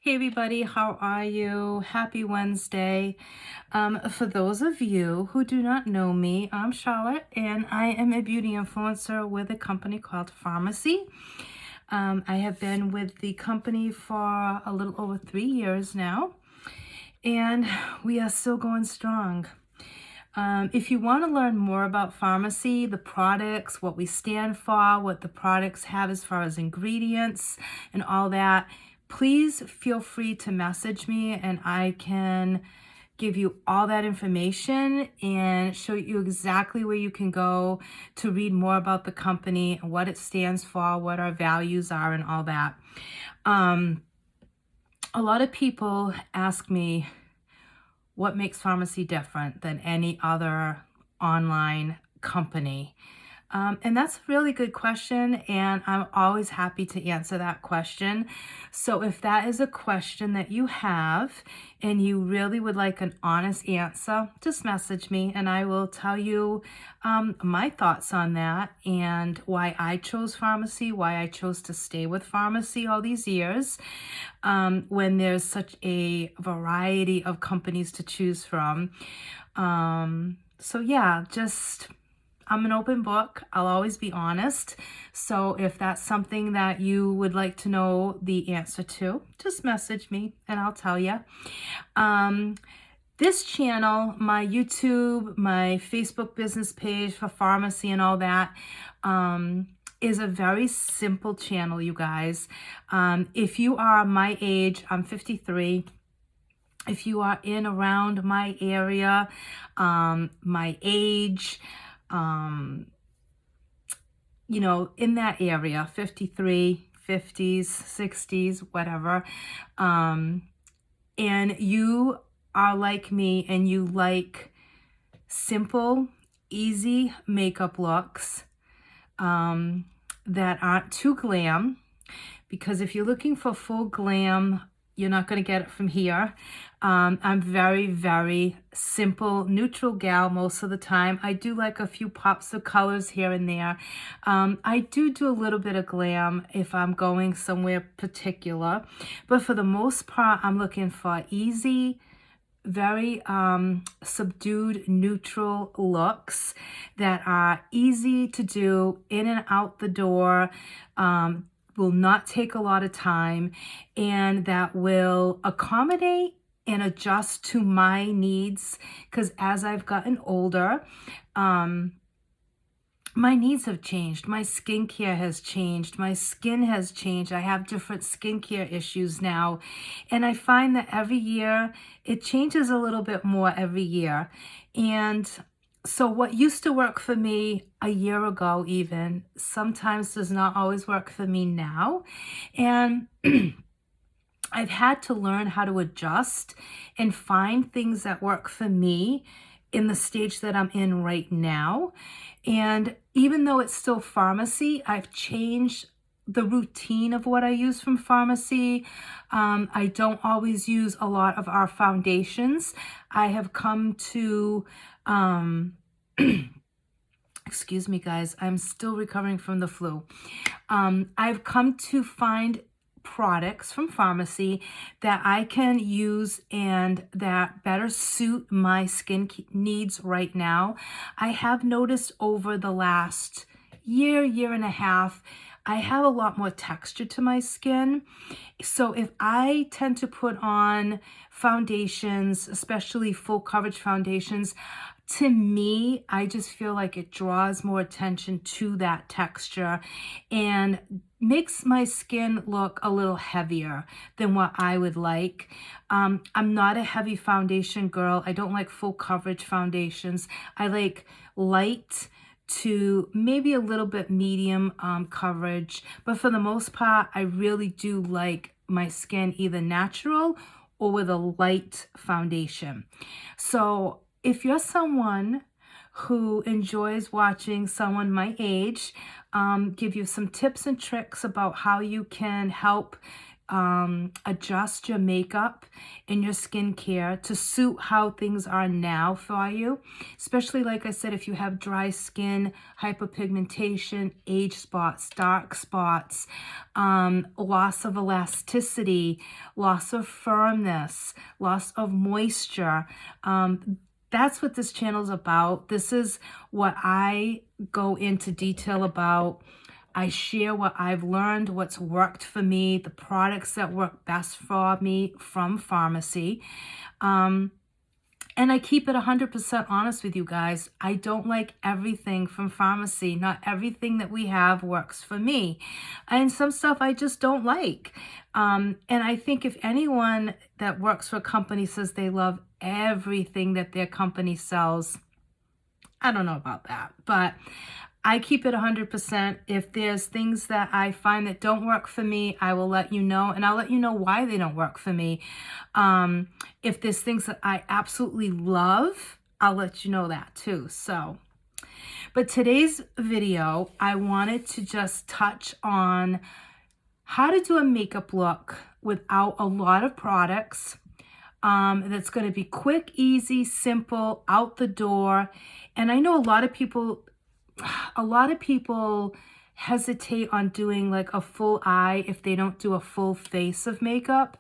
Hey everybody, how are you? Happy Wednesday. For those of you who do not know me, I'm Charlotte and I am a beauty influencer with a company called Pharmacy. I have been with the company for a little over 3 years now and we are still going strong. If you want to learn more about Pharmacy, the products, what we stand for, what the products have as far as ingredients and all that, please feel free to message me and I can give you all that information and show you exactly where you can go to read more about the company and what it stands for, what our values are and all that. A lot of people ask me, what makes Pharmacy different than any other online company? And that's a really good question, and I'm always happy to answer that question. So if that is a question that you have and you really would like an honest answer, just message me and I will tell you my thoughts on that and why I chose Pharmacy, why I chose to stay with Pharmacy all these years when there's such a variety of companies to choose from. So yeah, I'm an open book. I'll always be honest. So if that's something that you would like to know the answer to, just message me and I'll tell you. This channel, my YouTube, my Facebook business page for Pharmacy and all that, is a very simple channel, you guys. If you are my age, I'm 53. If you are in around my area, my age, in that area, 53, 50s, 60s, whatever, and you are like me and you like simple, easy makeup looks that aren't too glam, because if you're looking for full glam, you're not going to get it from here. I'm very, very simple, neutral gal most of the time. I do like a few pops of colors here and there. I do a little bit of glam if I'm going somewhere particular. But for the most part, I'm looking for easy, very subdued, neutral looks that are easy to do in and out the door, will not take a lot of time, and that will accommodate and adjust to my needs. Because as I've gotten older, my needs have changed. My skincare has changed. My skin has changed. I have different skincare issues now. And I find that every year it changes a little bit more every year. And so what used to work for me a year ago even sometimes does not always work for me now. And I've had to learn how to adjust and find things that work for me in the stage that I'm in right now. And even though it's still Pharmacy, I've changed the routine of what I use from Pharmacy. I don't always use a lot of our foundations. I have come to, excuse me guys, I'm still recovering from the flu. I've come to find products from Pharmacy that I can use and that better suit my skin needs right now. I have noticed over the last year and a half, I have a lot more texture to my skin. So if I tend to put on foundations, especially full coverage foundations, to me, I just feel like it draws more attention to that texture and makes my skin look a little heavier than what I would like. I'm not a heavy foundation girl. I don't like full coverage foundations. I like light to maybe a little bit medium coverage. But for the most part, I really do like my skin either natural or with a light foundation. So if you're someone who enjoys watching someone my age give you some tips and tricks about how you can help adjust your makeup and your skincare to suit how things are now for you. Especially, like I said, if you have dry skin, hyperpigmentation, age spots, dark spots, loss of elasticity, loss of firmness, loss of moisture. That's what this channel is about. This is what I go into detail about. I share what I've learned, what's worked for me, the products that work best for me from Farmacy. And I keep it 100% honest with you guys. I don't like everything from Farmacy. Not everything that we have works for me. And some stuff I just don't like. And I think if anyone that works for a company says they love everything that their company sells, I don't know about that. But I keep it 100%. If there's things that I find that don't work for me, I will let you know, and I'll let you know why they don't work for me. If there's things that I absolutely love, I'll let you know that too. So, but today's video, I wanted to just touch on how to do a makeup look without a lot of products. That's going to be quick, easy, simple, out the door. And I know a lot of people hesitate on doing like a full eye if they don't do a full face of makeup.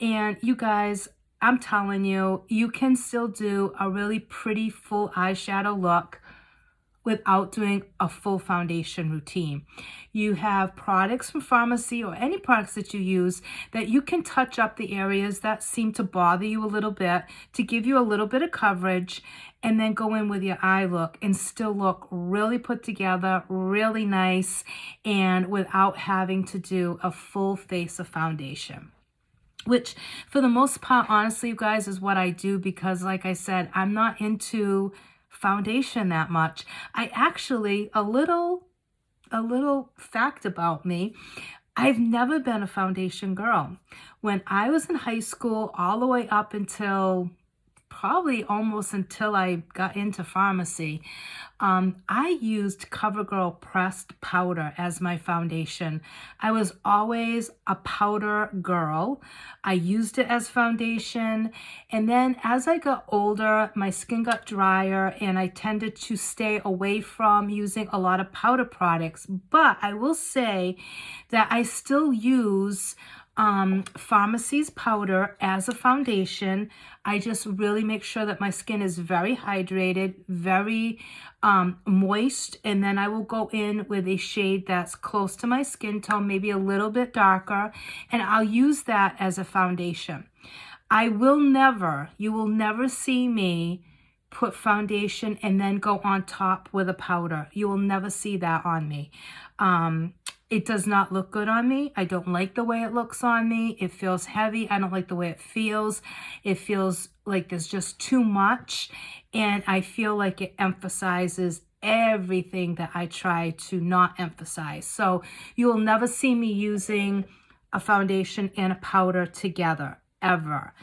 And you guys, I'm telling you, you can still do a really pretty full eyeshadow look without doing a full foundation routine. You have products from Farmacy or any products that you use that you can touch up the areas that seem to bother you a little bit to give you a little bit of coverage, and then go in with your eye look and still look really put together, really nice, and without having to do a full face of foundation. Which for the most part, honestly, you guys, is what I do because like I said, I'm not into foundation that much. I actually, a little fact about me, I've never been a foundation girl. When I was in high school, all the way up until probably almost until I got into Farmacy, I used CoverGirl pressed powder as my foundation. I was always a powder girl. I used it as foundation. And then as I got older, my skin got drier and I tended to stay away from using a lot of powder products. But I will say that I still use Farmacy's powder as a foundation. I just really make sure that my skin is very hydrated, very moist, and then I will go in with a shade that's close to my skin tone, maybe a little bit darker, and I'll use that as a foundation. You will never see me put foundation and then go on top with a powder. You will never see that on me. It does not look good on me. I don't like the way it looks on me. It feels heavy. I don't like the way it feels. It feels like there's just too much. And I feel like it emphasizes everything that I try to not emphasize. So you will never see me using a foundation and a powder together, ever.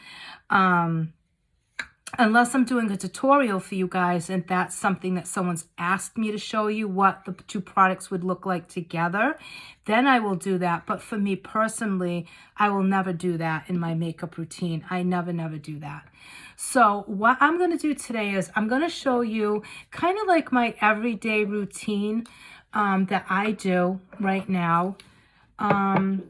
Unless I'm doing a tutorial for you guys and that's something that someone's asked me to show you what the two products would look like together, then I will do that. But for me personally, I will never do that in my makeup routine. I never do that. So what I'm going to do today is I'm going to show you kind of like my everyday routine that I do right now. And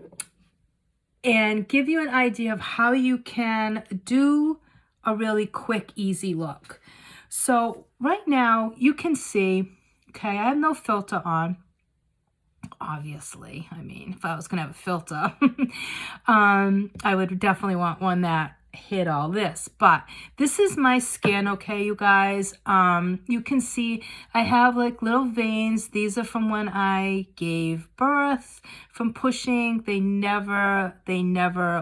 give you an idea of how you can do a really quick, easy look. So right now you can see, okay, I have no filter on. Obviously, I mean, if I was gonna have a filter, I would definitely want one that hid all this, but this is my skin, okay, you guys. You can see I have like little veins. These are from when I gave birth, from pushing. They never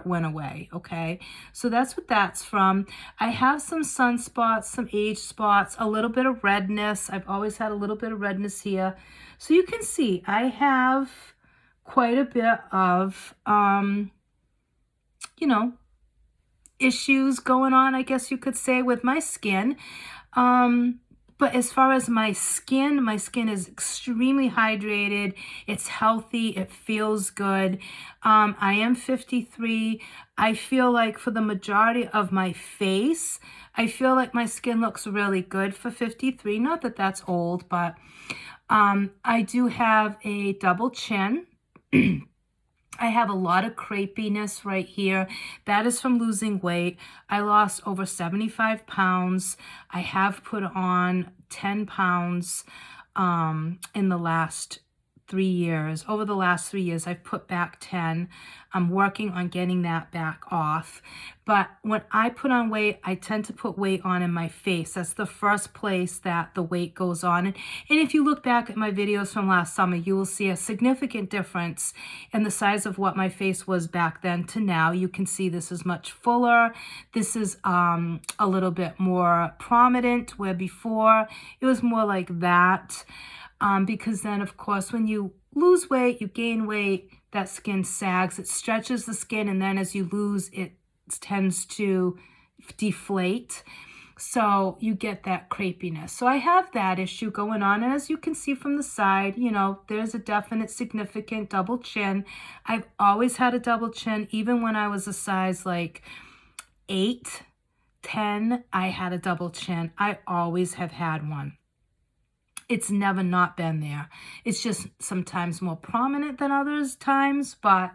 went away, okay? So that's what that's from. I have some sunspots, some age spots, a little bit of redness. I've always had a little bit of redness here. So you can see I have quite a bit of, you know, issues going on, I guess you could say, with my skin. But as far as my skin is extremely hydrated. It's healthy. It feels good. I am 53. I feel like for the majority of my face, I feel like my skin looks really good for 53. Not that that's old, but I do have a double chin. I have a lot of crepiness right here. That is from losing weight. I lost over 75 pounds. I have put on 10 pounds in the last 3 years. Over the last 3 years, I've put back 10. I'm working on getting that back off. But when I put on weight, I tend to put weight on in my face. That's the first place that the weight goes on. And if you look back at my videos from last summer, you will see a significant difference in the size of what my face was back then to now. You can see this is much fuller. This is a little bit more prominent, where before it was more like that. Because then, of course, when you lose weight, you gain weight, that skin sags, it stretches the skin, and then as you lose, it tends to deflate. So you get that crepiness. So I have that issue going on. And as you can see from the side, you know, there's a definite significant double chin. I've always had a double chin. Even when I was a size like 8, 10, I had a double chin. I always have had one. It's never not been there. It's just sometimes more prominent than others times. But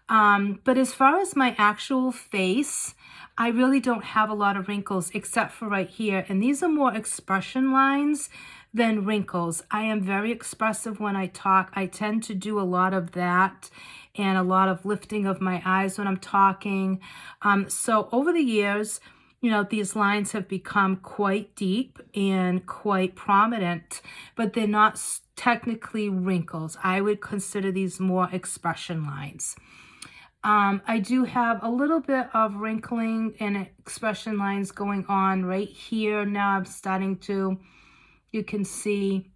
as far as my actual face, I really don't have a lot of wrinkles except for right here. And these are more expression lines than wrinkles. I am very expressive when I talk. I tend to do a lot of that and a lot of lifting of my eyes when I'm talking. So over the years, you know, these lines have become quite deep and quite prominent, but they're not technically wrinkles. I would consider these more expression lines. I do have a little bit of wrinkling and expression lines going on right here. Now I'm starting to, you can see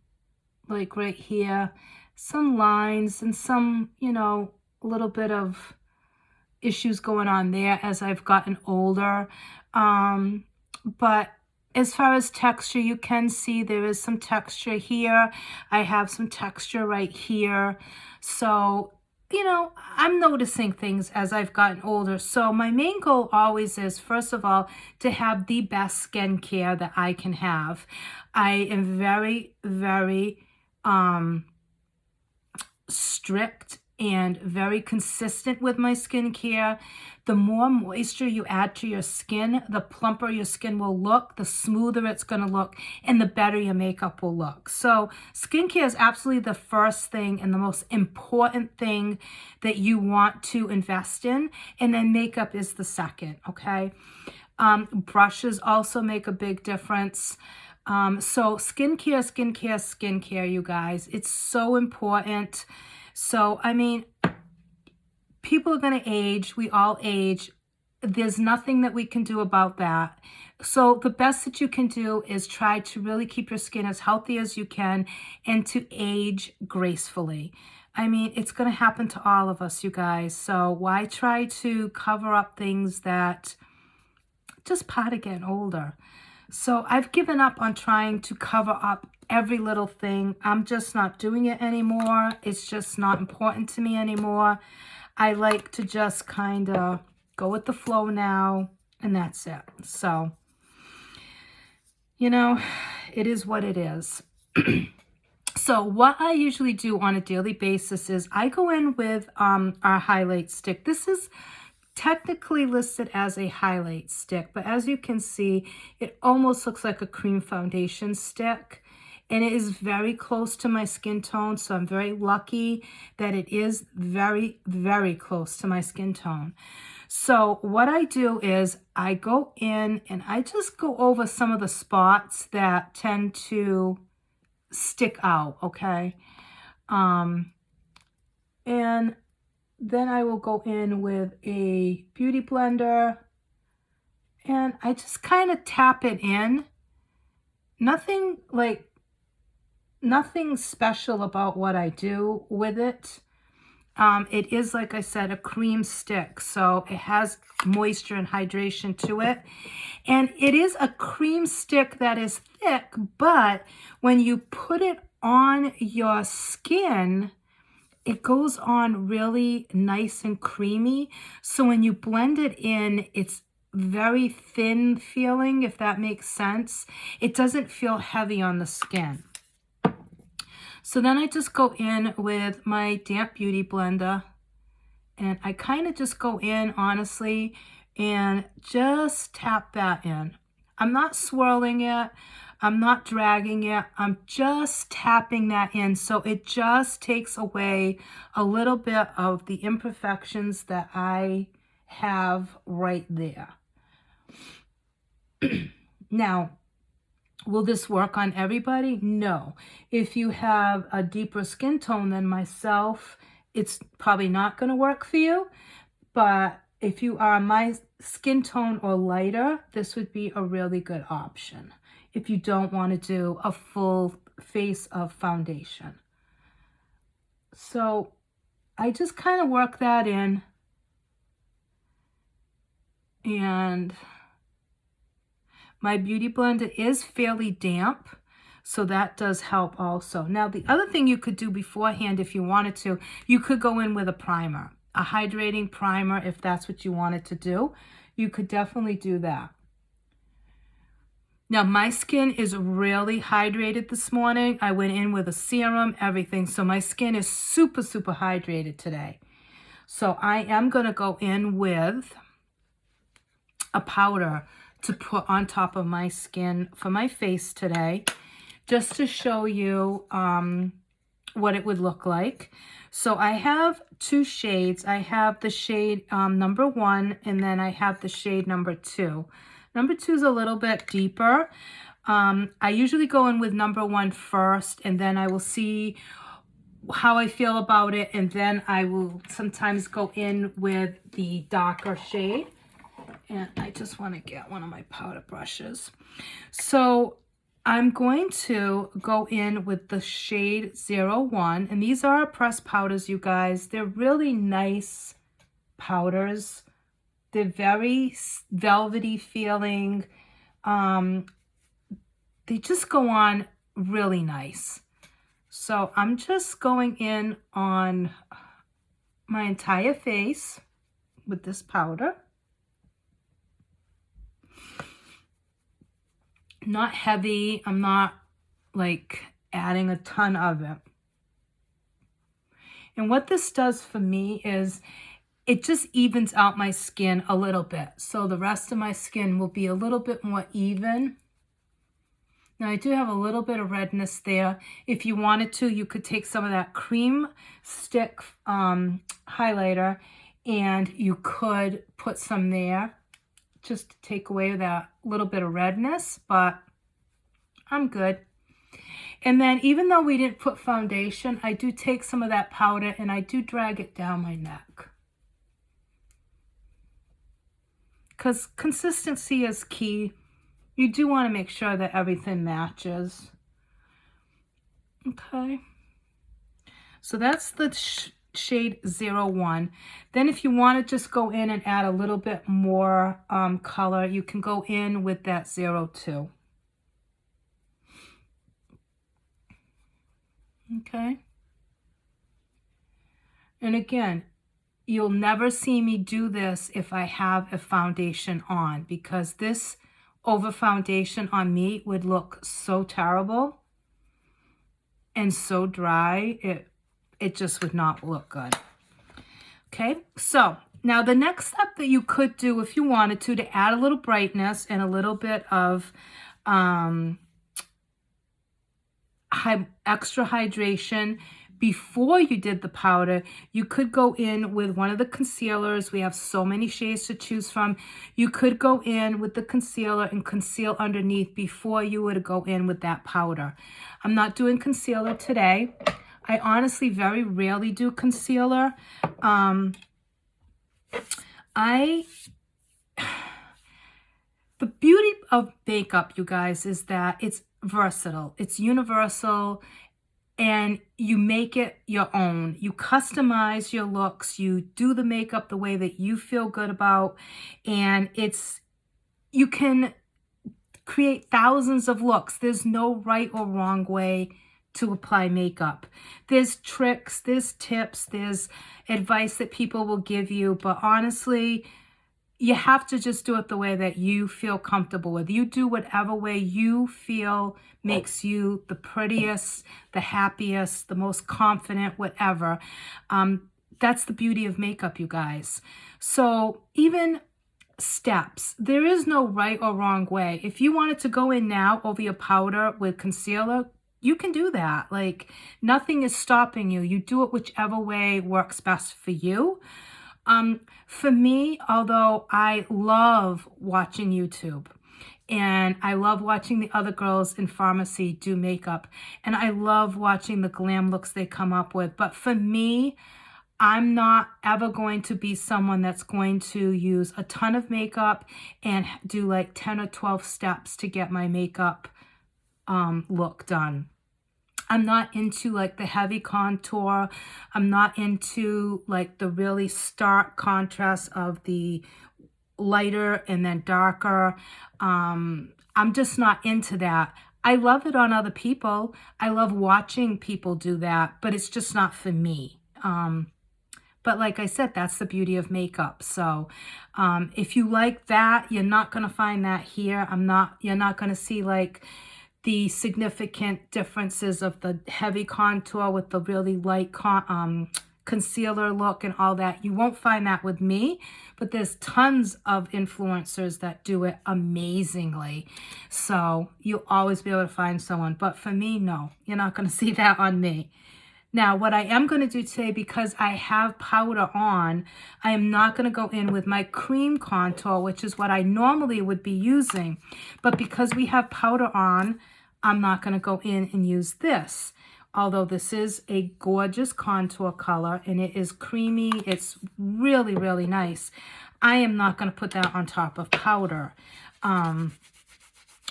like right here, some lines and some, you know, a little bit of issues going on there as I've gotten older. But as far as texture, you can see there is some texture here. I have some texture right here. So, you know, I'm noticing things as I've gotten older. So my main goal always is, first of all, to have the best skincare that I can have. I am very, very strict and very consistent with my skincare. The more moisture you add to your skin, the plumper your skin will look, the smoother it's going to look, and the better your makeup will look. So skincare is absolutely the first thing and the most important thing that you want to invest in, and then makeup is the second, okay? Brushes also make a big difference. So skincare, you guys. It's so important. So, I mean, people are going to age. We all age. There's nothing that we can do about that. So the best that you can do is try to really keep your skin as healthy as you can and to age gracefully. I mean, it's going to happen to all of us, you guys. So why try to cover up things that just part of getting older? So I've given up on trying to cover up every little thing. I'm just not doing it anymore. It's just not important to me anymore. I like to just kind of go with the flow now, and that's it. So, you know, it is what it is. So what I usually do on a daily basis is I go in with our highlight stick. This is technically listed as a highlight stick, but as you can see, it almost looks like a cream foundation stick, and it is very close to my skin tone. So I'm very lucky that it is very, very close to my skin tone. So what I do is I go in and I just go over some of the spots that tend to stick out, okay? And then I will go in with a beauty blender and I just kind of tap it in. Nothing special about what I do with it. It is, like I said, a cream stick, so it has moisture and hydration to it. And it is a cream stick that is thick, but when you put it on your skin, it goes on really nice and creamy. So when you blend it in, it's very thin feeling, if that makes sense. It doesn't feel heavy on the skin. So then I just go in with my damp beauty blender, and I kind of just go in, honestly, and just tap that in. I'm not swirling it. I'm not dragging it. I'm just tapping that in. So it just takes away a little bit of the imperfections that I have right there. Now, will this work on everybody? No. If you have a deeper skin tone than myself, it's probably not going to work for you. But if you are my skin tone or lighter, this would be a really good option if you don't want to do a full face of foundation. So I just kind of work that in, and my beauty blender is fairly damp, so that does help also. Now, the other thing you could do beforehand, if you wanted to, you could go in with a primer, a hydrating primer, if that's what you wanted to do. You could definitely do that. Now, my skin is really hydrated this morning. I went in with a serum, everything. So my skin is super, super hydrated today. So I am going to go in with a powder to put on top of my skin for my face today, just to show you what it would look like. So I have two shades. I have the shade number 1, and then I have the shade number 2. Number 2 is a little bit deeper. I usually go in with number 1 first, and then I will see how I feel about it, and then I will sometimes go in with the darker shade. And I just want to get one of my powder brushes. So I'm going to go in with the shade 01. And these are pressed powders, you guys. They're really nice powders. They're very velvety feeling. They just go on really nice. So I'm just going in on my entire face with this powder. Not heavy. I'm not like adding a ton of it. And what this does for me is it just evens out my skin a little bit. So the rest of my skin will be a little bit more even. Now I do have a little bit of redness there. If you wanted to, you could take some of that cream stick highlighter, and you could put some there just to take away that little bit of redness, but I'm good. And then even though we didn't put foundation, I do take some of that powder and I do drag it down my neck. Because consistency is key. You do want to make sure that everything matches. Okay. So that's the shade 01. Then if you want to just go in and add a little bit more color, you can go in with that 02. Okay. And again, you'll never see me do this if I have a foundation on, because this over foundation on me would look so terrible and so dry. It just would not look good. Okay, so now the next step that you could do if you wanted to add a little brightness and a little bit of extra hydration before you did the powder, you could go in with one of the concealers. We have so many shades to choose from. You could go in with the concealer and conceal underneath before you would go in with that powder. I'm not doing concealer today. I honestly very rarely do concealer. The beauty of makeup, you guys, is that it's versatile. It's universal. and you make it your own. You customize your looks. You do the makeup the way that you feel good about. And you can create thousands of looks. There's no right or wrong way to apply makeup. There's tricks, there's tips, there's advice that people will give you. But honestly, you have to just do it the way that you feel comfortable with. You do whatever way you feel makes you the prettiest, the happiest, the most confident, whatever. That's the beauty of makeup, you guys. So even steps, there is no right or wrong way. If you wanted to go in now over your powder with concealer, you can do that. Like, nothing is stopping you. You do it whichever way works best for you. For me, although I love watching YouTube and I love watching the other girls in pharmacy do makeup, and I love watching the glam looks they come up with, but for me, I'm not ever going to be someone that's going to use a ton of makeup and do like 10 or 12 steps to get my makeup look done. I'm not into like the heavy contour. I'm not into like the really stark contrast of the lighter and then darker. I'm just not into that. I love it on other people. I love watching people do that, but it's just not for me. But like I said, that's the beauty of makeup. So if you like that, you're not going to find that here. You're not going to see like the significant differences of the heavy contour with the really light concealer look and all that. You won't find that with me, but there's tons of influencers that do it amazingly. So you'll always be able to find someone. But for me, no, you're not going to see that on me. Now, what I am going to do today, because I have powder on, I am not going to go in with my cream contour, which is what I normally would be using. But because we have powder on, I'm not going to go in and use this. Although this is a gorgeous contour color and it is creamy. It's really, really nice. I am not going to put that on top of powder.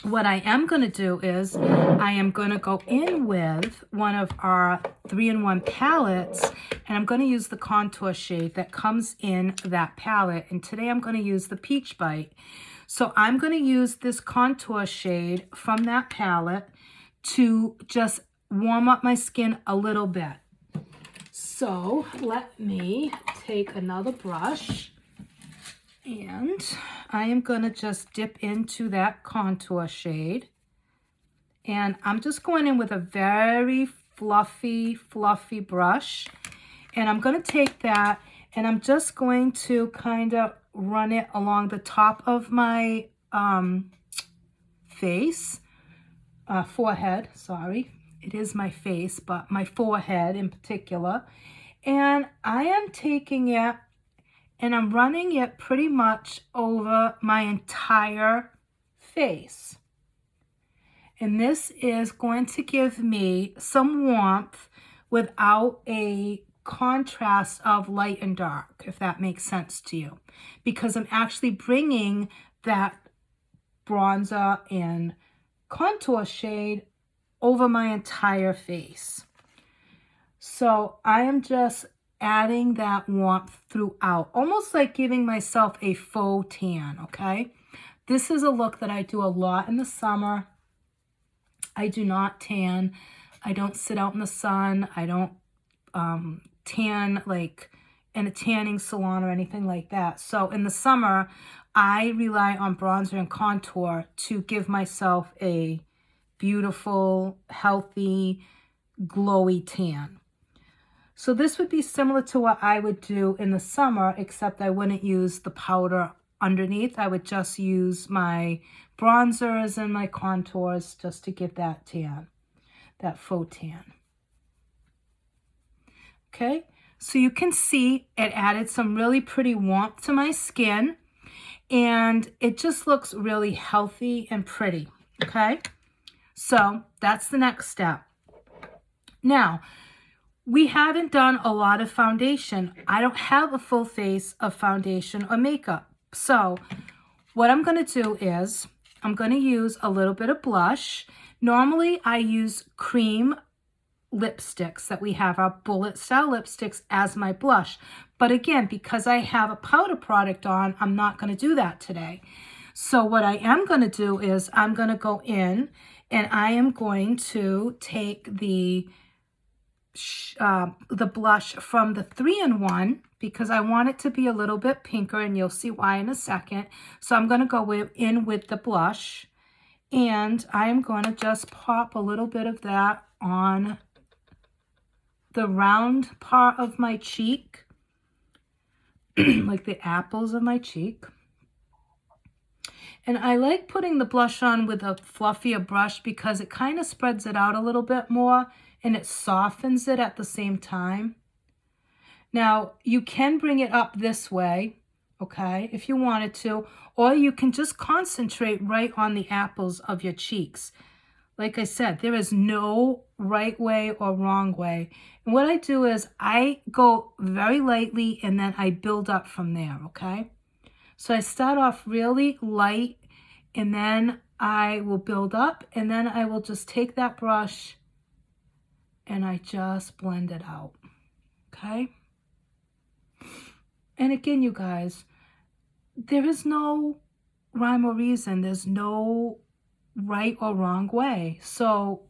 What I am going to do is I am going to go in with one of our 3-in-1 palettes, and I'm going to use the contour shade that comes in that palette. And today I'm going to use the Peach Bite. So I'm going to use this contour shade from that palette to just warm up my skin a little bit. So let me take another brush. And I am going to just dip into that contour shade. And I'm just going in with a very fluffy brush. And I'm going to take that and I'm just going to kind of run it along the top of my forehead. Sorry, it is my face, but my forehead in particular. And I am taking it and I'm running it pretty much over my entire face. And this is going to give me some warmth without a contrast of light and dark, if that makes sense to you. Because I'm actually bringing that bronzer and contour shade over my entire face. So I am just adding that warmth throughout, almost like giving myself a faux tan, okay? This is a look that I do a lot in the summer. I do not tan. I don't sit out in the sun. I don't tan like in a tanning salon or anything like that. So in the summer, I rely on bronzer and contour to give myself a beautiful, healthy, glowy tan. So this would be similar to what I would do in the summer, except I wouldn't use the powder underneath. I would just use my bronzers and my contours just to give that tan, that faux tan. Okay, so you can see it added some really pretty warmth to my skin, and it just looks really healthy and pretty, okay? So that's the next step. Now, we haven't done a lot of foundation. I don't have a full face of foundation or makeup. So what I'm going to do is I'm going to use a little bit of blush. Normally I use cream lipsticks that we have, our bullet style lipsticks, as my blush. But again, because I have a powder product on, I'm not going to do that today. So what I am going to do is I'm going to go in and I am going to take the blush from the 3-in-1 because I want it to be a little bit pinker, and you'll see why in a second. So I'm going to go in with the blush, and I'm going to just pop a little bit of that on the round part of my cheek, like the apples of my cheek. And I like putting the blush on with a fluffier brush because it kind of spreads it out a little bit more and it softens it at the same time. Now, you can bring it up this way, okay, if you wanted to, or you can just concentrate right on the apples of your cheeks. Like I said, there is no right way or wrong way. And what I do is I go very lightly and then I build up from there, okay? So I start off really light and then I will build up, and then I will just take that brush and I just blend it out, okay? And again, you guys, there is no rhyme or reason. There's no right or wrong way. So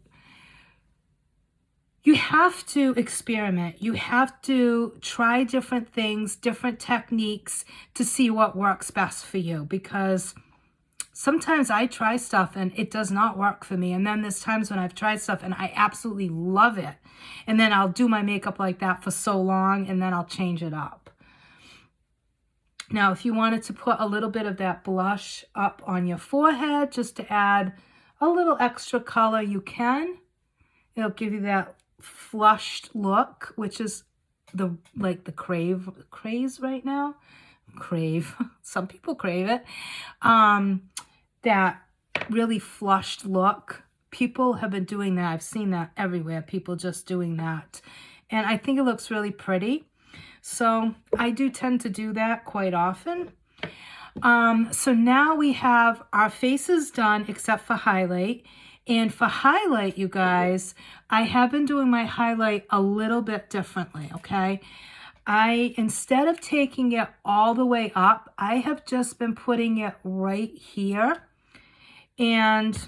you have to experiment. You have to try different things, different techniques to see what works best for you, because sometimes I try stuff and it does not work for me. And then there's times when I've tried stuff and I absolutely love it. And then I'll do my makeup like that for so long and then I'll change it up. Now, if you wanted to put a little bit of that blush up on your forehead just to add a little extra color, you can. It'll give you that flushed look, which is the craze right now. Crave. Some people crave it. That really flushed look. People have been doing that. I've seen that everywhere. People just doing that. And I think it looks really pretty. So I do tend to do that quite often. So now we have our faces done except for highlight. And for highlight, you guys, I have been doing my highlight a little bit differently, okay? Instead of taking it all the way up, I have just been putting it right here. And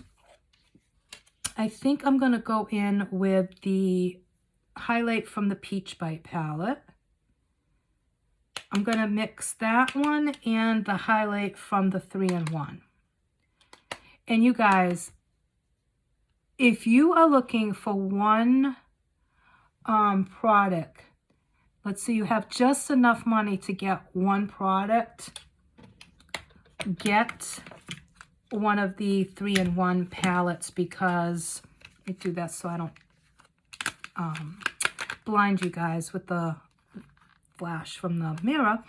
I think I'm going to go in with the highlight from the Peach Bite palette. I'm going to mix that one and the highlight from the 3-in-1. And you guys, if you are looking for one product, let's say you have just enough money to get one product, get one of the 3-in-1 palettes, because I do that so I don't blind you guys with the flash from the mirror.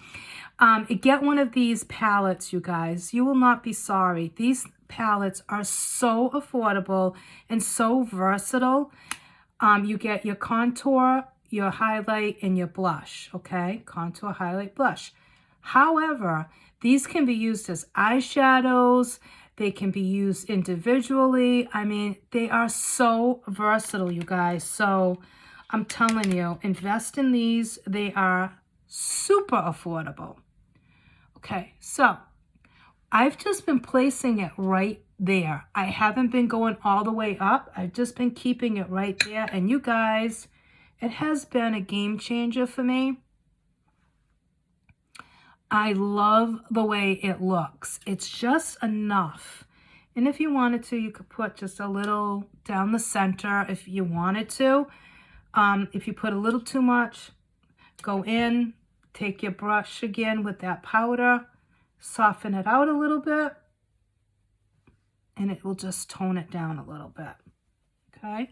Get one of these palettes, you guys. You will not be sorry. These palettes are so affordable and so versatile. You get your contour, your highlight, and your blush, okay? Contour, highlight, blush. However, these can be used as eyeshadows. They can be used individually. I mean, they are so versatile, you guys. So I'm telling you, invest in these. They are super affordable. Okay, so I've just been placing it right there. I haven't been going all the way up. I've just been keeping it right there. And you guys, it has been a game changer for me. I love the way it looks. It's just enough. And if you wanted to, you could put just a little down the center if you wanted to. If you put a little too much, go in, take your brush again with that powder, soften it out a little bit, and it will just tone it down a little bit, okay?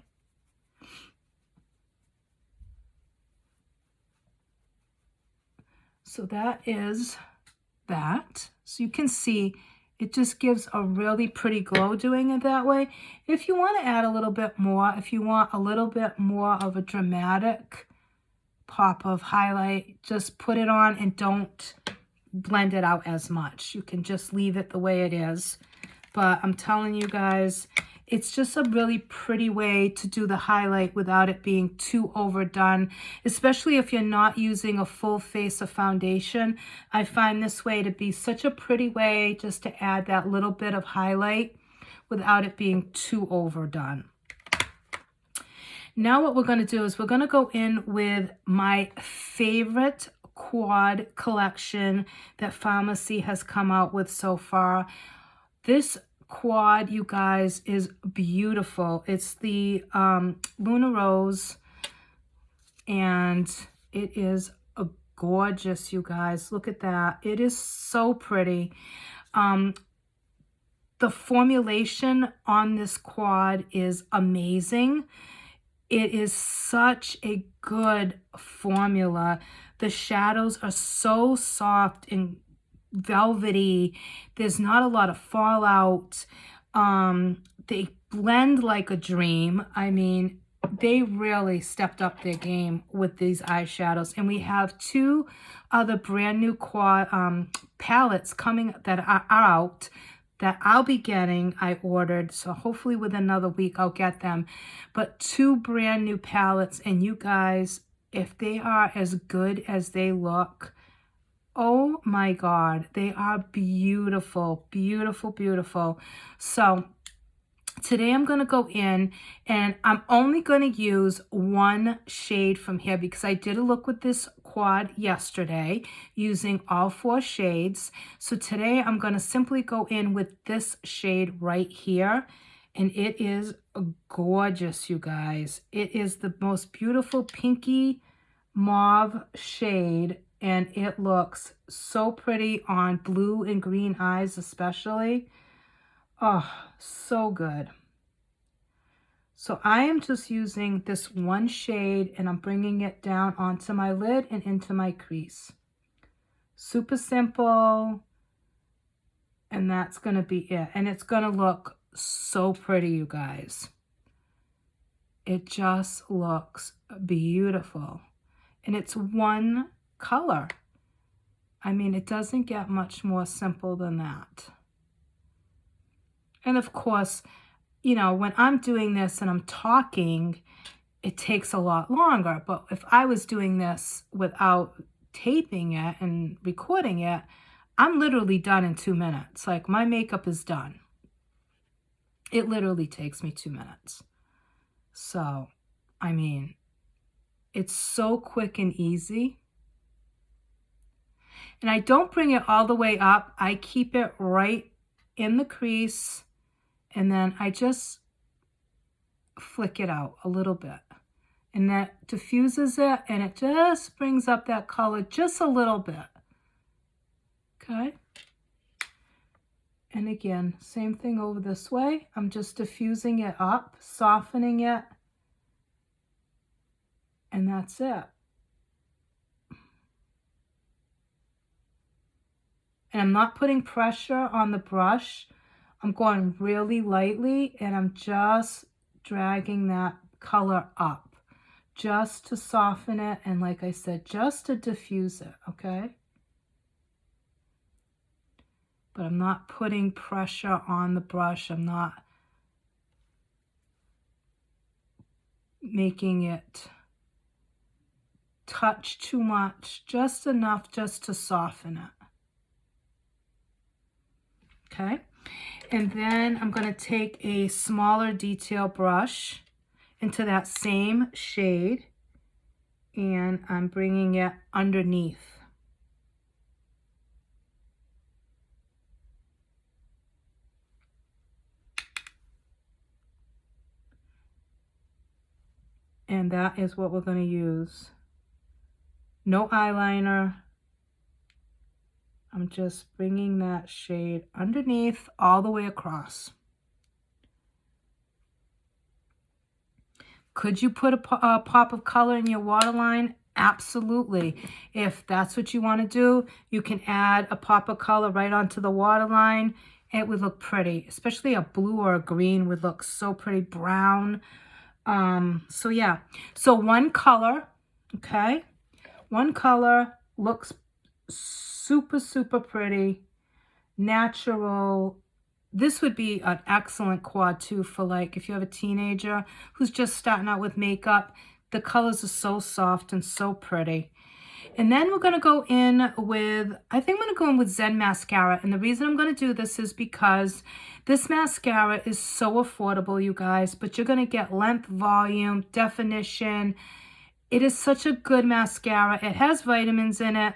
So that is that. So you can see it just gives a really pretty glow doing it that way. If you want to add a little bit more, if you want a little bit more of a dramatic pop of highlight, just put it on and don't blend it out as much. You can just leave it the way it is. But I'm telling you guys, it's just a really pretty way to do the highlight without it being too overdone, especially if you're not using a full face of foundation. I find this way to be such a pretty way just to add that little bit of highlight without it being too overdone. Now what we're going to do is we're going to go in with my favorite quad collection that Farmacy has come out with so far. This quad, you guys, is beautiful. It's the Luna Rose, and it is a gorgeous, you guys. Look at that. It is so pretty. The formulation on this quad is amazing. It is such a good formula. The shadows are so soft and velvety. There's not a lot of fallout. They blend like a dream. I mean, they really stepped up their game with these eyeshadows. And we have two other brand new quad palettes coming that are out that I'll be getting. I ordered, so hopefully within another week I'll get them. But two brand new palettes, and you guys, if they are as good as they look, oh my God, they are beautiful, beautiful, beautiful. So today I'm going to go in and I'm only going to use one shade from here because I did a look with this quad yesterday using all 4 shades. So today I'm going to simply go in with this shade right here, and it is gorgeous, you guys. It is the most beautiful pinky mauve shade, and it looks so pretty on blue and green eyes especially. Oh, so good. So I am just using this one shade and I'm bringing it down onto my lid and into my crease. Super simple. And that's going to be it. And it's going to look so pretty, you guys. It just looks beautiful. And it's one color. I mean, it doesn't get much more simple than that. And of course, you know, when I'm doing this and I'm talking, it takes a lot longer. But if I was doing this without taping it and recording it, I'm literally done in 2 minutes. Like, my makeup is done. It literally takes me 2 minutes. So, I mean, it's so quick and easy. And I don't bring it all the way up. I keep it right in the crease. And then I just flick it out a little bit. And that diffuses it, and it just brings up that color just a little bit. Okay? And again, same thing over this way. I'm just diffusing it up, softening it. And that's it. And I'm not putting pressure on the brush. I'm going really lightly, and I'm just dragging that color up just to soften it, and like I said, just to diffuse it, okay? But I'm not putting pressure on the brush. I'm not making it touch too much, just enough just to soften it. Okay? And then I'm going to take a smaller detail brush into that same shade, and I'm bringing it underneath. And that is what we're going to use. No eyeliner. I'm just bringing that shade underneath all the way across. Could you put a pop of color in your waterline? Absolutely. If that's what you want to do, you can add a pop of color right onto the waterline. It would look pretty, especially a blue or a green would look so pretty. Brown. So yeah, so one color, okay? One color looks super, super pretty, natural, this would be an excellent quad too for like if you have a teenager who's just starting out with makeup. The colors are so soft and so pretty. And then we're going to go in with, I think I'm going to go in with Zen Mascara. And the reason I'm going to do this is because this mascara is so affordable, you guys. But you're going to get length, volume, definition. It is such a good mascara. It has vitamins in it.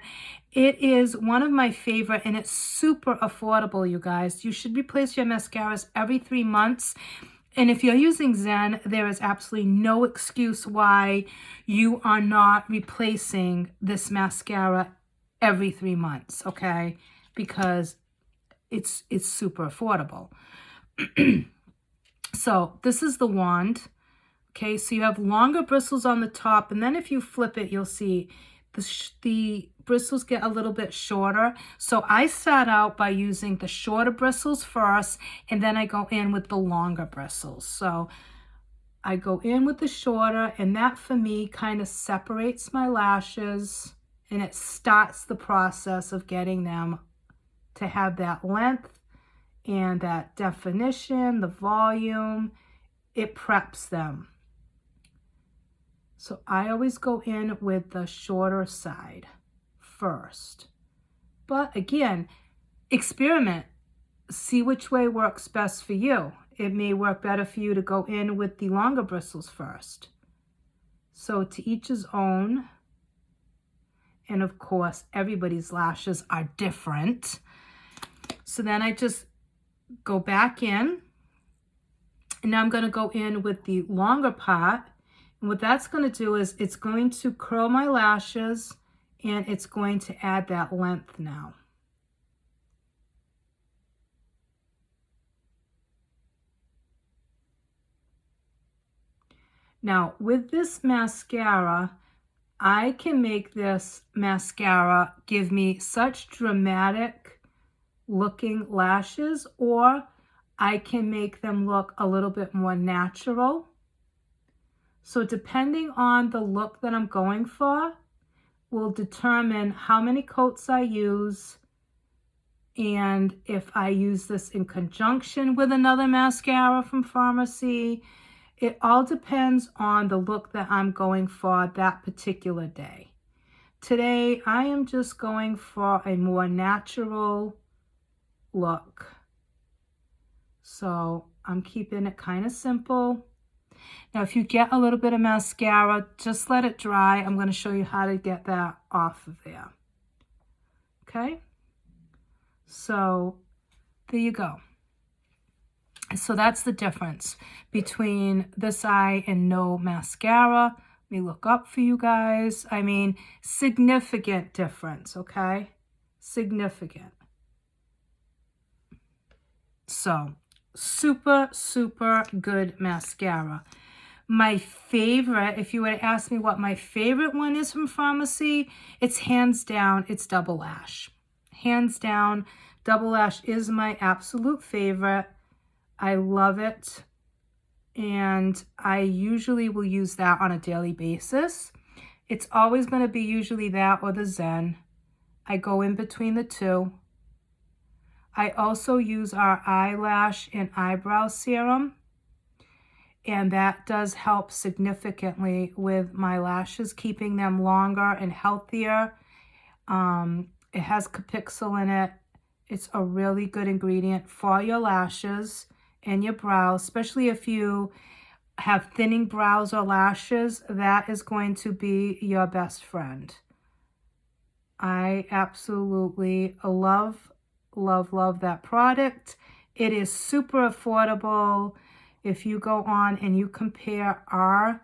It is one of my favorite, and it's super affordable, you guys. You should replace your mascaras every 3 months. And if you're using Zen, there is absolutely no excuse why you are not replacing this mascara every 3 months, okay? Because it's super affordable. So this is the wand, okay? So you have longer bristles on the top, and then if you flip it, you'll see the bristles get a little bit shorter. So I start out by using the shorter bristles first, and then I go in with the longer bristles. So I go in with the shorter, and that for me kind of separates my lashes, and it starts the process of getting them to have that length and that definition, the volume. It preps them. So I always go in with the shorter side first. But again, experiment. See which way works best for you. It may work better for you to go in with the longer bristles first. So to each his own. And of course, everybody's lashes are different. So then I just go back in. And now I'm going to go in with the longer part. And what that's going to do is it's going to curl my lashes, and it's going to add that length now. Now, with this mascara, I can make this mascara give me such dramatic looking lashes, or I can make them look a little bit more natural. So depending on the look that I'm going for will determine how many coats I use, and if I use this in conjunction with another mascara from Pharmacy. It all depends on the look that I'm going for that particular day. Today, I am just going for a more natural look. So I'm keeping it kind of simple. Now, if you get a little bit of mascara, just let it dry. I'm going to show you how to get that off of there. Okay? So there you go. So that's the difference between this eye and no mascara. Let me look up for you guys. I mean, significant difference, okay? Significant. So, super, super good mascara. My favorite, if you were to ask me what my favorite one is from Pharmacy, it's hands down, it's Double Lash. Hands down, Double Lash is my absolute favorite. I love it, and I usually will use that on a daily basis. It's always going to be usually that or the Zen. I go in between the two. I also use our eyelash and eyebrow serum, and that does help significantly with my lashes, keeping them longer and healthier. It has Capixyl in it. It's a really good ingredient for your lashes and your brows, especially if you have thinning brows or lashes. That is going to be your best friend. I absolutely love, love, love that product. It is super affordable. If you go on and you compare our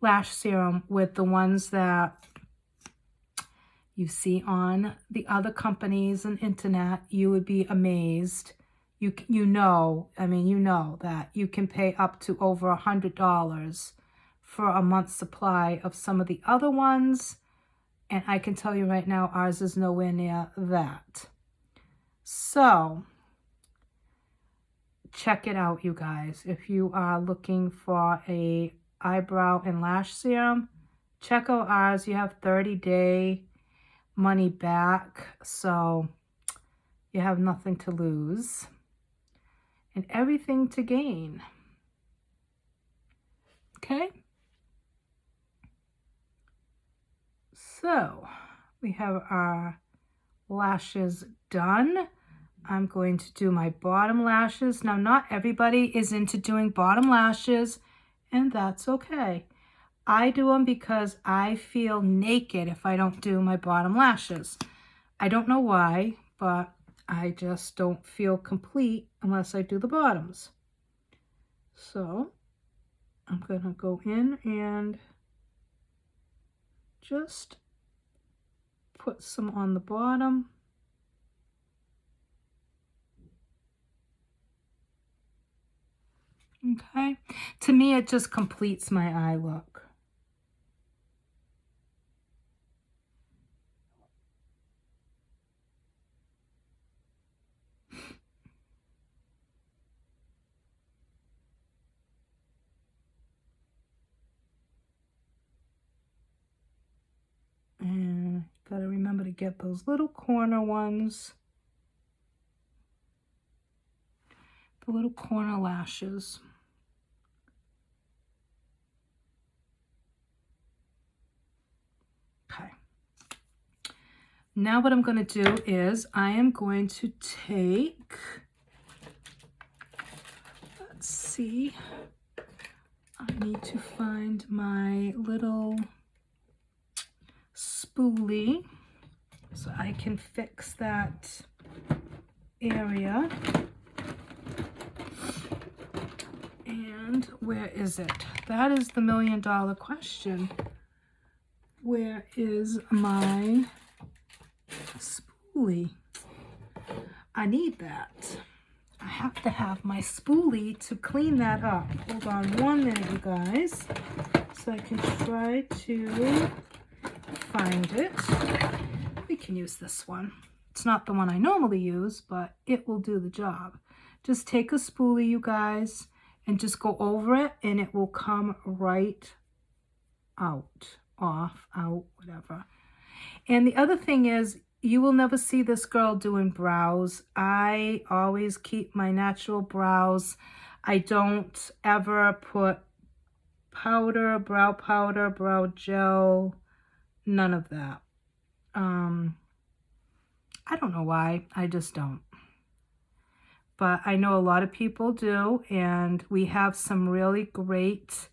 lash serum with the ones that you see on the other companies and internet, you would be amazed. You know that you can pay up to over $100 for a month's supply of some of the other ones. And I can tell you right now, ours is nowhere near that. So check it out, you guys. If you are looking for a eyebrow and lash serum, check out ours. You have 30-day money back, so you have nothing to lose. and everything to gain. Okay? So we have our lashes done. I'm going to do my bottom lashes. Now, not everybody is into doing bottom lashes, and that's okay. I do them because I feel naked if I don't do my bottom lashes. I don't know why, but I just don't feel complete unless I do the bottoms. So I'm going to go in and just put some on the bottom. Okay, to me it just completes my eye look. And gotta remember to get those little corner ones, the little corner lashes. Okay. Now what I'm going to do is I am going to take, let's see, I need to find my little spoolie so I can fix that area. And where is it? That is the million-dollar question. Where is my spoolie? I need that. I have to have my spoolie to clean that up. Hold on 1 minute, you guys, so I can try to find it. We can use this one. It's not the one I normally use, but it will do the job. Just take a spoolie, you guys, and just go over it, and it will come right out, off, out, whatever. And the other thing is, you will never see this girl doing brows. I always keep my natural brows. I don't ever put powder, brow gel, none of that. I don't know why, I just don't. But I know a lot of people do, and we have some really great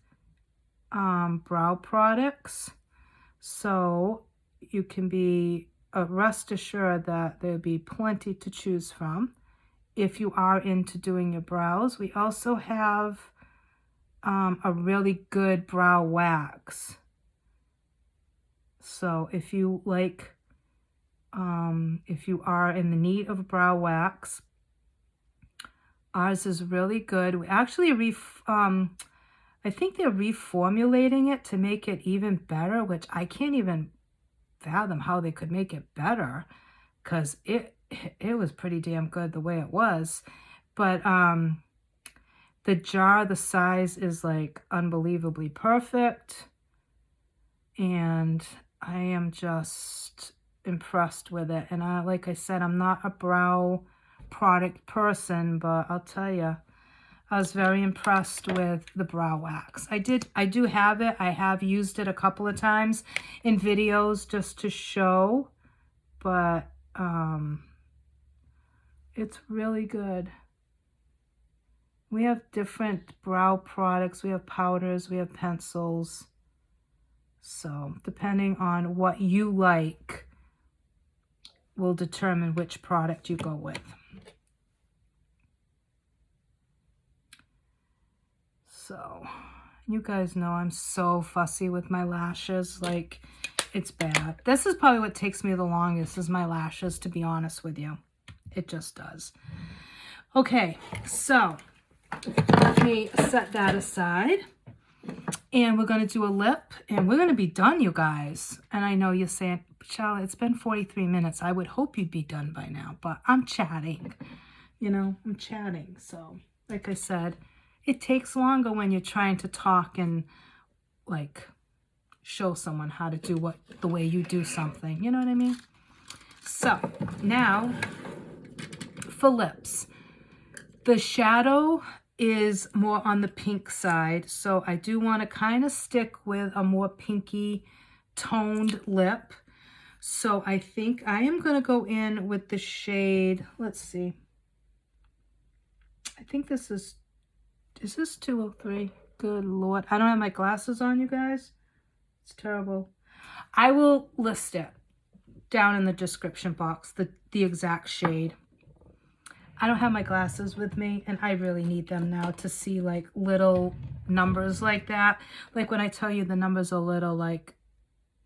brow products. So you can be rest assured that there'll be plenty to choose from if you are into doing your brows. We also have a really good brow wax. So if you like, if you are in the need of a brow wax, ours is really good. We actually I think they're reformulating it to make it even better, which I can't even fathom how they could make it better, because it was pretty damn good the way it was. But the jar, the size is like unbelievably perfect, and I am just impressed with it. And like I said, I'm not a brow product person, but I'll tell you, I was very impressed with the brow wax. I do have it. I have used it a couple of times in videos just to show, but it's really good. We have different brow products. We have powders, we have pencils. So depending on what you like will determine which product you go with. So, you guys know I'm so fussy with my lashes, like, it's bad. This is probably what takes me the longest, is my lashes, to be honest with you. It just does. Okay, so, let me set that aside. And we're going to do a lip, and we're going to be done, you guys. And I know you're saying, Charlotte, it's been 43 minutes. I would hope you'd be done by now, but I'm chatting. You know, I'm chatting. So, like I said, it takes longer when you're trying to talk and, like, show someone how to do the way you do something. You know what I mean? So, now, for lips. The shadow is more on the pink side, so I do want to kind of stick with a more pinky toned lip. So I think I am going to go in with the shade, let's see. I think this is this 203? Good Lord. I don't have my glasses on, you guys. It's terrible. I will list it down in the description box, the exact shade. I don't have my glasses with me, and I really need them now to see like little numbers like that. Like when I tell you the numbers are little, like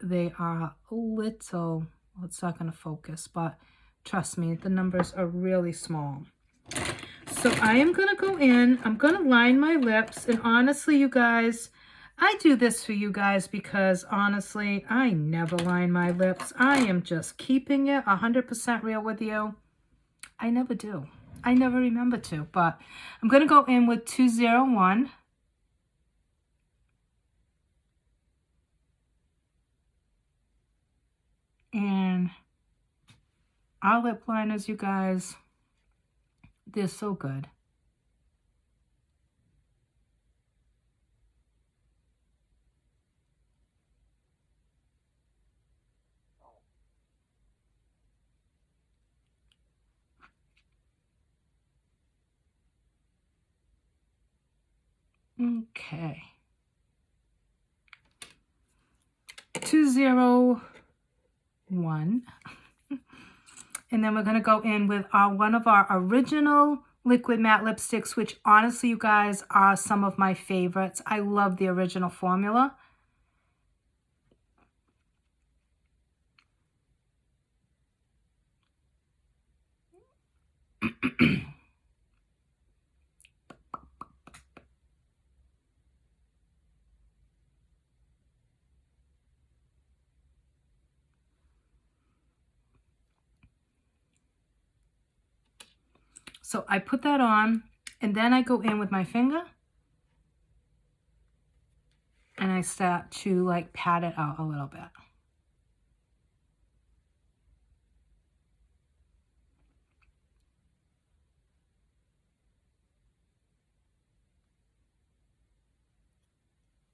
they are little. Well, it's not going to focus, but trust me, the numbers are really small. So I am going to go in, I'm going to line my lips, and honestly, you guys, I do this for you guys because honestly, I never line my lips. I am just keeping it 100% real with you. I never do. I never remember to, but I'm going to go in with 201. And our lip liners, you guys, they're so good. Okay. 201. And then we're going to go in with one of our original liquid matte lipsticks, which honestly, you guys, are some of my favorites. I love the original formula. So I put that on, and then I go in with my finger, and I start to like pat it out a little bit.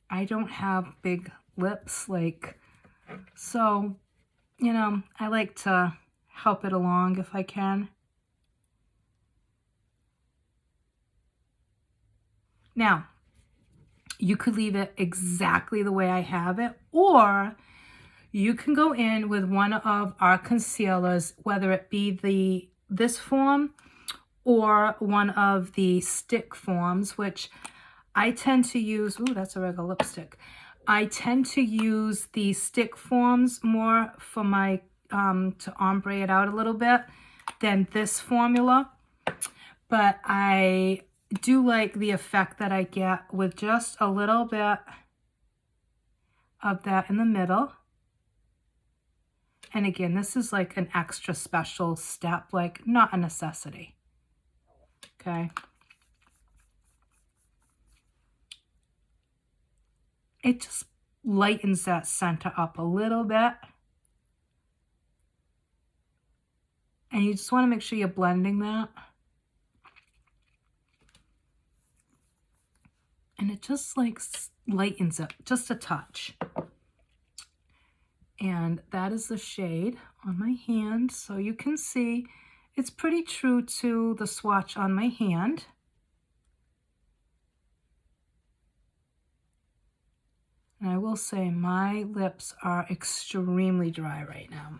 I don't have big lips, like, so, you know, I like to help it along if I can. Now, you could leave it exactly the way I have it, or you can go in with one of our concealers, whether it be this form or one of the stick forms, which I tend to use. Ooh, that's a regular lipstick. I tend to use the stick forms more for my, to ombre it out a little bit than this formula. But I do like the effect that I get with just a little bit of that in the middle. And again, this is like an extra special step, like not a necessity. Okay. It just lightens that center up a little bit. And you just want to make sure you're blending that. And it just like lightens it just a touch. And that is the shade on my hand. So you can see it's pretty true to the swatch on my hand. And I will say my lips are extremely dry right now.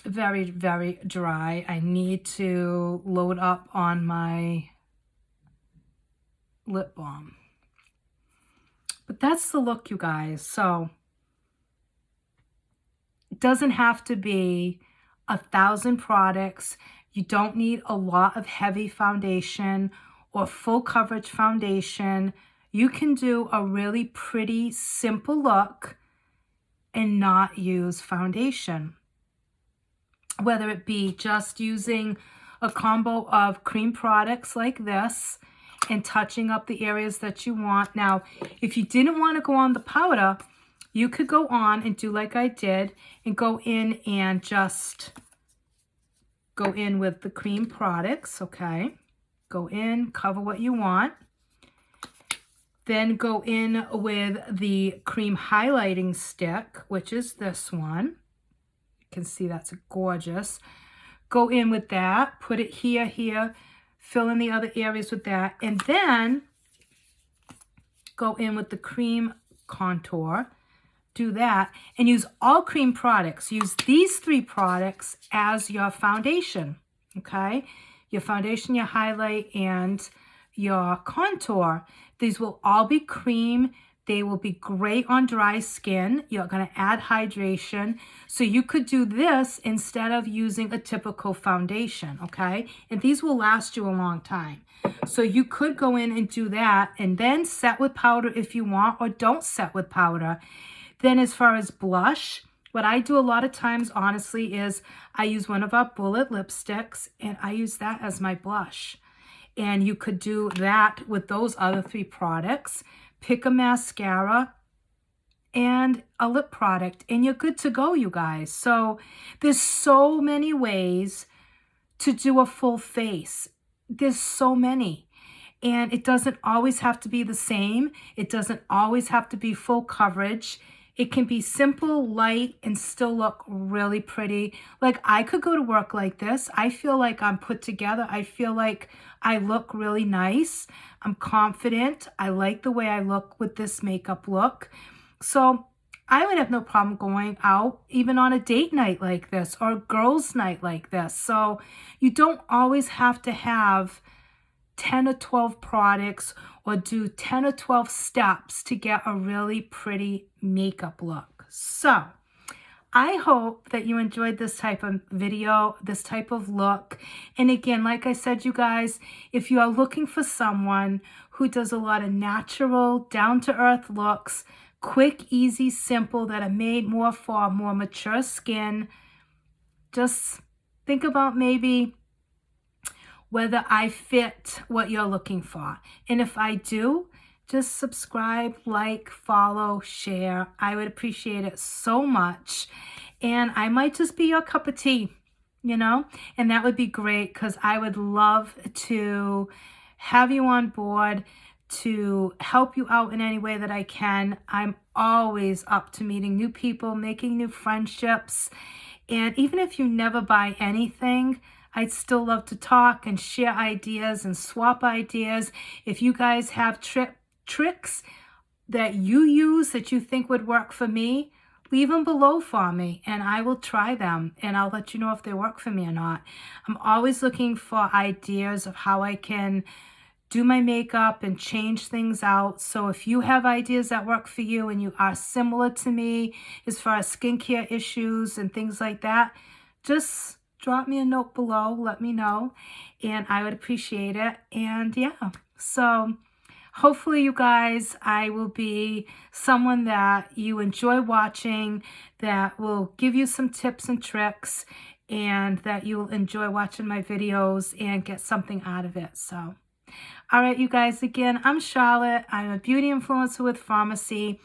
Very, very dry. I need to load up on my lip balm. But that's the look, you guys. So it doesn't have to be 1,000 products. You don't need a lot of heavy foundation or full coverage foundation. You can do a really pretty, simple look and not use foundation. Whether it be just using a combo of cream products like this and touching up the areas that you want. Now, if you didn't want to go on the powder, you could go on and do like I did and go in and just go in with the cream products, okay? Go in, cover what you want. Then go in with the cream highlighting stick, which is this one. You can see that's gorgeous. Go in with that, put it here, fill in the other areas with that, and then go in with the cream contour. Do that and use all cream products. Use these 3 products as your foundation, okay? Your foundation, your highlight, and your contour. These will all be cream. They will be great on dry skin. You're going to add hydration. So you could do this instead of using a typical foundation, okay? And these will last you a long time. So you could go in and do that and then set with powder if you want, or don't set with powder. Then as far as blush, what I do a lot of times, honestly, is I use one of our Bullet lipsticks and I use that as my blush. And you could do that with those other 3 products. Pick a mascara and a lip product and you're good to go, you guys. So there's so many ways to do a full face. There's so many. And it doesn't always have to be the same. It doesn't always have to be full coverage. It can be simple, light, and still look really pretty. Like I could go to work like this. I feel like I'm put together. I feel like I look really nice. I'm confident. I like the way I look with this makeup look. So I would have no problem going out even on a date night like this or a girls' night like this. So you don't always have to have 10 or 12 products or do 10 or 12 steps to get a really pretty makeup look. So I hope that you enjoyed this type of video, this type of look. And again, like I said, you guys, if you are looking for someone who does a lot of natural, down-to-earth looks, quick, easy, simple, that are made more for more mature skin, just think about maybe whether I fit what you're looking for. And if I do, just subscribe, like, follow, share. I would appreciate it so much. And I might just be your cup of tea, you know? And that would be great because I would love to have you on board to help you out in any way that I can. I'm always up to meeting new people, making new friendships. And even if you never buy anything, I'd still love to talk and share ideas and swap ideas. If you guys have tricks that you use that you think would work for me, leave them below for me and I will try them and I'll let you know if they work for me or not. I'm always looking for ideas of how I can do my makeup and change things out. So if you have ideas that work for you and you are similar to me as far as skincare issues and things like that, just drop me a note below, let me know, and I would appreciate it. And yeah, so hopefully you guys, I will be someone that you enjoy watching, that will give you some tips and tricks, and that you'll enjoy watching my videos and get something out of it. So, all right, you guys, again, I'm Charlotte. I'm a beauty influencer with Farmacy.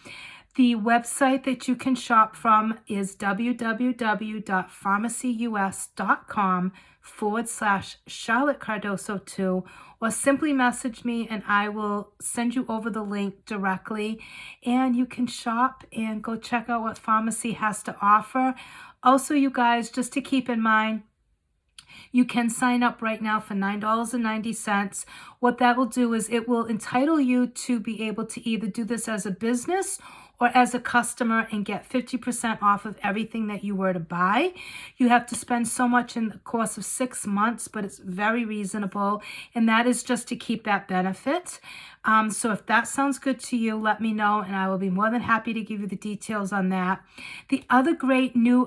The website that you can shop from is www.farmacyus.com/Charlotte Cardoso 2, or simply message me and I will send you over the link directly. And you can shop and go check out what Farmacy has to offer. Also, you guys, just to keep in mind, you can sign up right now for $9.90. What that will do is it will entitle you to be able to either do this as a business or as a customer and get 50% off of everything that you were to buy. You have to spend so much in the course of 6 months, but it's very reasonable. And that is just to keep that benefit. So if that sounds good to you, let me know and I will be more than happy to give you the details on that. The other great new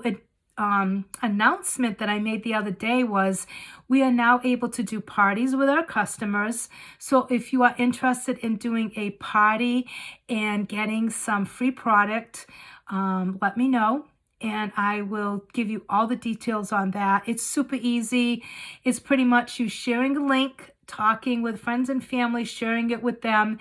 announcement that I made the other day was we are now able to do parties with our customers. So if you are interested in doing a party and getting some free product, let me know and I will give you all the details on that. It's super easy. It's pretty much you sharing a link talking with friends and family, sharing it with them.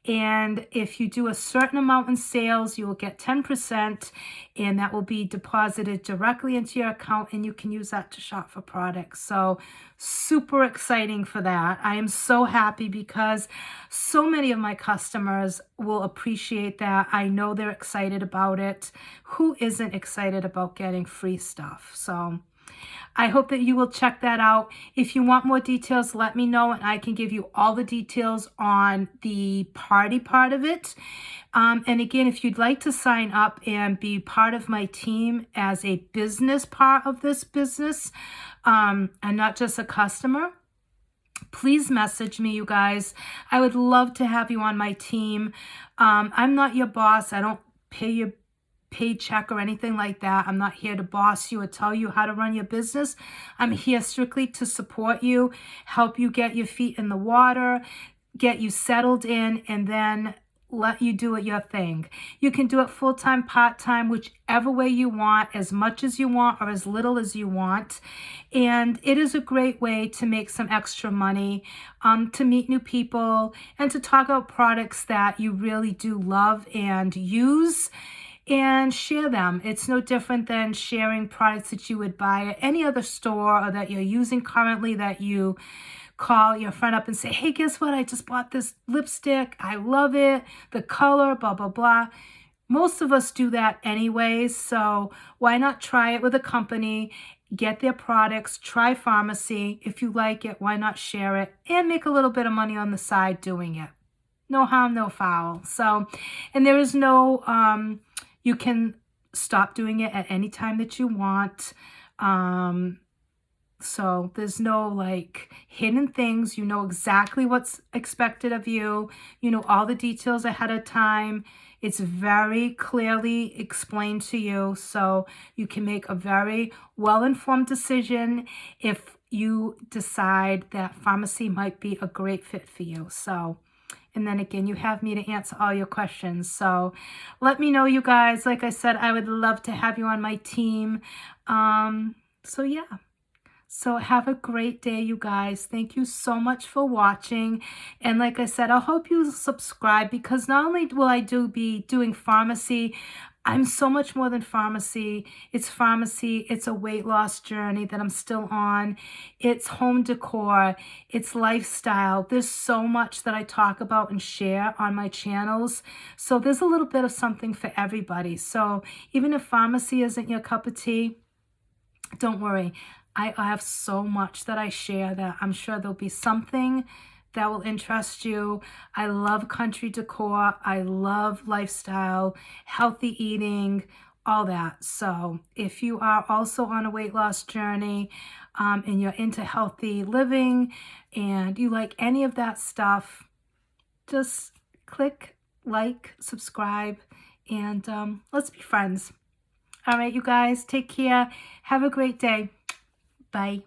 And if you do a certain amount in sales, you will get 10%, and that will be deposited directly into your account, and you can use that to shop for products. So super exciting for that. I am so happy because so many of my customers will appreciate that. I know they're excited about it. Who isn't excited about getting free stuff? So I hope that you will check that out. If you want more details, let me know, and I can give you all the details on the party part of it. And again, if you'd like to sign up and be part of my team as a business part of this business, and not just a customer, please message me, you guys. I would love to have you on my team. I'm not your boss. I don't pay your paycheck or anything like that. I'm not here to boss you or tell you how to run your business. I'm here strictly to support you, help you get your feet in the water, get you settled in, and then let you do it your thing. You can do it full-time, part-time, whichever way you want, as much as you want or as little as you want. And it is a great way to make some extra money, to meet new people, and to talk about products that you really do love and use, and share them. It's no different than sharing products that you would buy at any other store or that you're using currently, that you call your friend up and say, hey, guess what? I just bought this lipstick. I love it. The color, blah, blah, blah. Most of us do that anyways. So why not try it with a company, get their products, try Farmacy. If you like it, why not share it and make a little bit of money on the side doing it? No harm, no foul. So, and there is no, you can stop doing it at any time that you want. So there's no like hidden things. You know exactly what's expected of you. You know all the details ahead of time. It's very clearly explained to you, so you can make a very well-informed decision if you decide that Farmacy might be a great fit for you. So, and then again, you have me to answer all your questions. So let me know, you guys. Like I said, I would love to have you on my team. So yeah. So have a great day, you guys. Thank you so much for watching. And like I said, I hope you subscribe, because not only will I be doing Farmacy, I'm so much more than Farmacy. It's Farmacy. It's a weight loss journey that I'm still on. It's home decor. It's lifestyle. There's so much that I talk about and share on my channels. So there's a little bit of something for everybody. So even if Farmacy isn't your cup of tea, don't worry. I have so much that I share that I'm sure there'll be something that will interest you. I love country decor. I love lifestyle, healthy eating, all that. So if you are also on a weight loss journey, and you're into healthy living and you like any of that stuff, just click like, subscribe, and let's be friends. All right, you guys, take care. Have a great day. Bye.